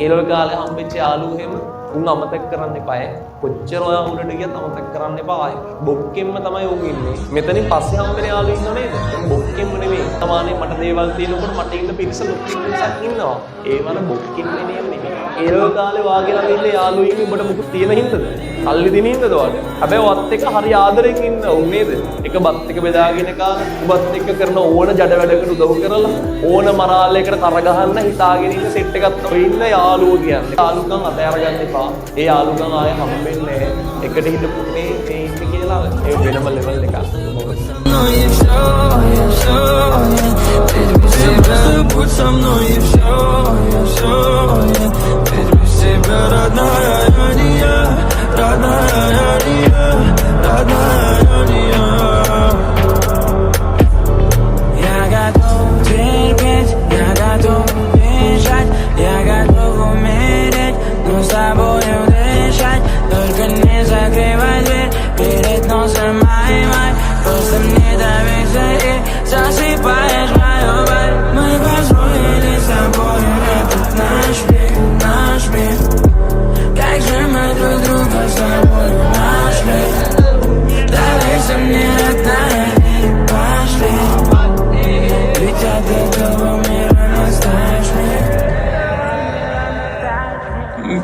ඒලොල් කාලේ හම්බෙච්ච යාළුවෝ එහෙම උන් අමතක කරන්න එපා. කොච්චර ඔයා උඩට ගියත් අමතක කරන්න එපා. ආයේ බොක්කෙම්ම තමයි උන් ඉන්නේ. මෙතනින් පස්සේ හම්බෙන යාළුවෝ ඉන්නව නේද? බොක්කෙම්ම නෙමෙයි. සාමාන්‍යයෙන් මට දේවල් තියෙනකොට මට ඉන්න පිරිස ලොක්කින්සක් ඉන්නවා. ඒ වන බොක්කෙම් නෙමෙයි. ඒලොල් කාලේ වාගේ ළඟ ඉන්න යාළුවෝ ඉන්නේ ඔබට මොකද තියෙන හින්දාද? කල්ලි දින හින්දාද ඔයාලට? හැබැයි වත් එක හරි ආදරෙන් ඉන්න උන් නේද? එක බත් එක බෙදාගෙන කාලා ඔබත් එක්ක කරන ඕන ජඩ වැඩකට උදව් කරලා ඕන මරාලයකට කර ගහන්න හිතාගෙන ඉන්න සෙට් එකක් තමයි ඉන්න යාළුවෝ කියන්නේ. යාළුකම් අතහැර ගන්න එපා. ඒ යාළුකම් ආයේ හම්බෙන්නේ එකට හිටපු මේ ඉන්නේ කියලා ඒ වෙනම ලෙවල් එකක්.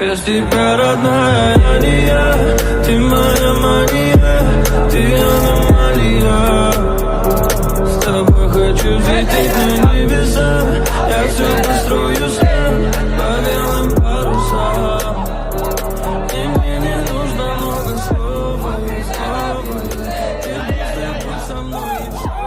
Без тебя, родная, я не я. Ты моя мания, ты аномалия. С тобой хочу взлететь на небеса. Я все построю сам по белым парусам. И мне не нужно много слов, а я с тобой. Ты просто будь со мной и все.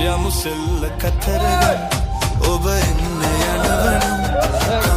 Yamusella kataragam oba inne yanavanam